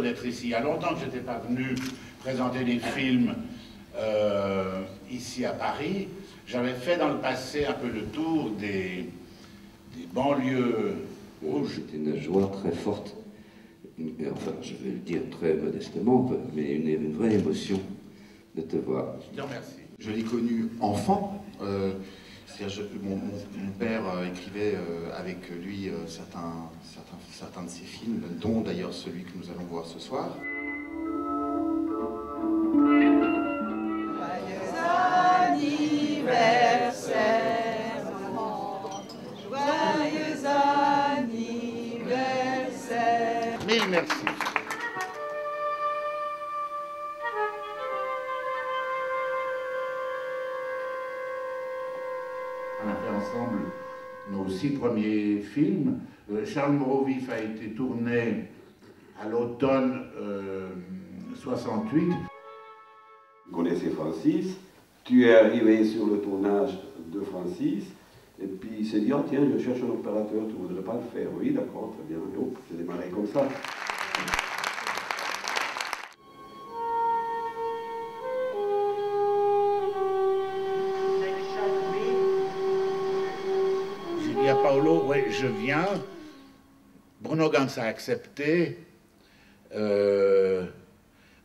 d'être ici. Il y a longtemps que je n'étais pas venu présenter des films ici à Paris. J'avais fait dans le passé un peu le tour des banlieues. Oh, c'était une joie très forte, enfin je vais le dire très modestement, mais une vraie émotion de te voir. Je te remercie. Je l'ai connu enfant. Mon père écrivait avec lui certains de ses films, dont d'ailleurs celui que nous allons voir ce soir. Joyeux anniversaire, maman. Joyeux anniversaire. Mille merci. On a fait ensemble nos 6 premiers films. Charles Moreau-Vif a été tourné à l'automne 68. Tu connaissais Francis, tu es arrivé sur le tournage de Francis, et puis il s'est dit, oh tiens, je cherche un opérateur, tu ne voudrais pas le faire? Oui, d'accord, très bien, et hop, j'ai démarré comme ça. J'ai dit à Paolo, oui, je viens. Bruno Ganz a accepté,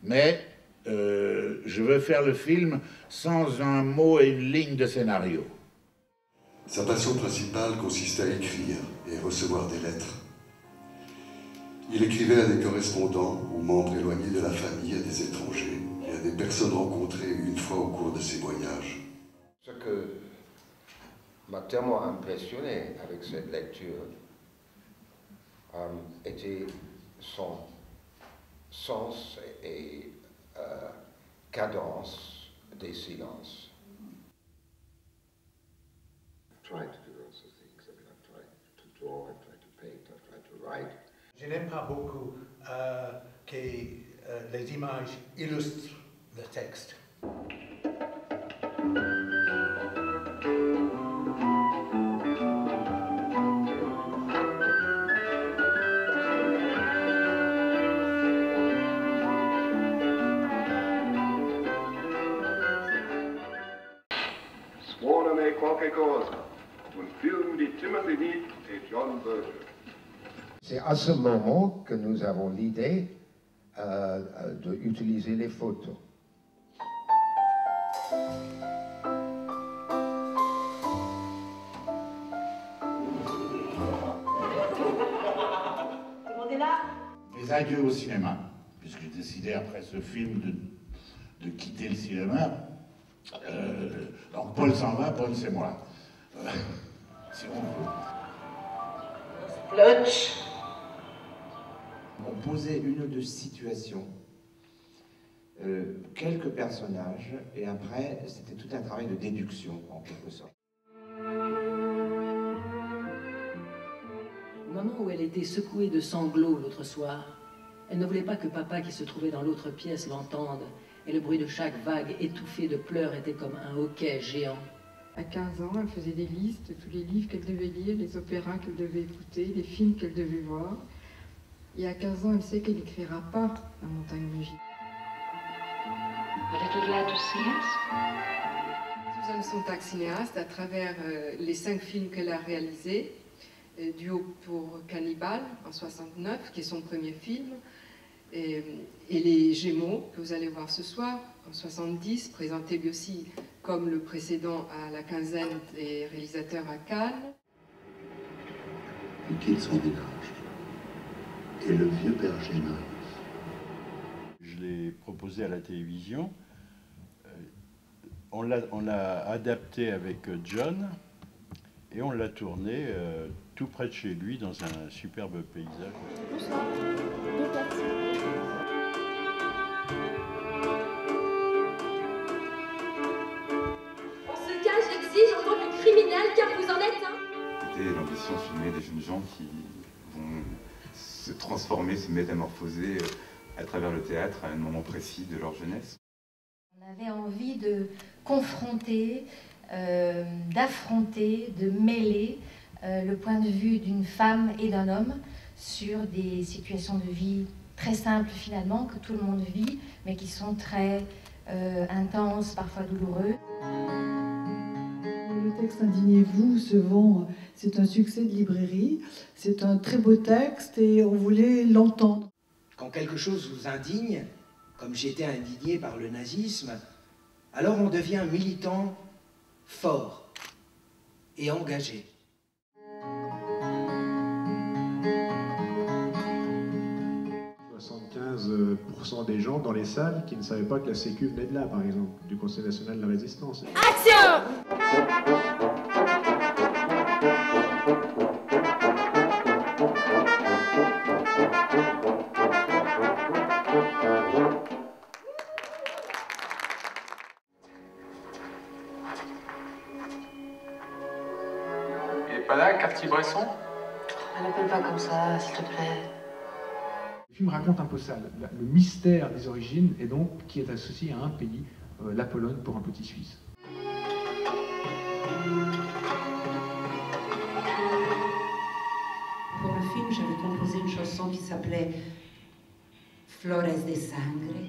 mais je veux faire le film sans un mot et une ligne de scénario. Sa passion principale consistait à écrire et recevoir des lettres. Il écrivait à des correspondants, aux membres éloignés de la famille, à des étrangers et à des personnes rencontrées une fois au cours de ses voyages. Ce que m'a tellement impressionné avec cette lecture était son sens et cadence des silences. I've tried to do lots of things. I mean, I've tried to draw, I've tried to paint, I've tried to write. Je n'aime pas beaucoup que les images illustrent le texte. Suonami qualche cosa, un film di Timothy Heath et John Berger. C'est à ce moment que nous avons l'idée d'utiliser les photos. Les adieux au cinéma, puisque j'ai décidé après ce film de quitter le cinéma. Donc Paul s'en va, Paul c'est moi. Si on veut. Splotch. On posait une ou deux situations, quelques personnages, et après c'était tout un travail de déduction en quelque sorte. Au moment où elle était secouée de sanglots l'autre soir, elle ne voulait pas que papa qui se trouvait dans l'autre pièce l'entende, et le bruit de chaque vague étouffée de pleurs était comme un hoquet géant. À 15 ans, elle faisait des listes de tous les livres qu'elle devait lire, les opéras qu'elle devait écouter, les films qu'elle devait voir. Et à 15 ans, elle sait qu'elle n'écrira pas La Montagne Magique. Suzanne Sontag, cinéaste, à travers les 5 films qu'elle a réalisés, Duo pour Cannibal en 69, qui est son premier film, et Les Gémeaux, que vous allez voir ce soir, en 70, présenté lui aussi comme le précédent à la quinzaine des réalisateurs à Cannes. Il quitte son village. Et le vieux berger naïf. Je l'ai proposé à la télévision. On l'a adapté avec John et on l'a tourné tout près de chez lui dans un superbe paysage. Bonsoir. On se cache, j'exige en tant que criminel, car vous en êtes un. C'était l'ambition de filmer des jeunes gens qui vont se transformer, se métamorphoser à travers le théâtre à un moment précis de leur jeunesse. On avait envie de confronter, d'affronter, de mêler le point de vue d'une femme et d'un homme sur des situations de vie très simples finalement, que tout le monde vit, mais qui sont très intenses, parfois douloureux. Le texte Indignez-vous se vend, c'est un succès de librairie, c'est un très beau texte et on voulait l'entendre. Quand quelque chose vous indigne, comme j'étais indigné par le nazisme, alors on devient militant fort et engagé. Des gens dans les salles qui ne savaient pas que la Sécu venait de là, par exemple, du Conseil national de la résistance. Action! Il est pas là, Cartier-Bresson? Ne l'appelle pas comme ça, s'il te plaît. Le film raconte un peu ça, le mystère des origines, et donc qui est associé à un pays, la Pologne, pour un petit Suisse. Pour le film, j'avais composé une chanson qui s'appelait Flores de Sangre.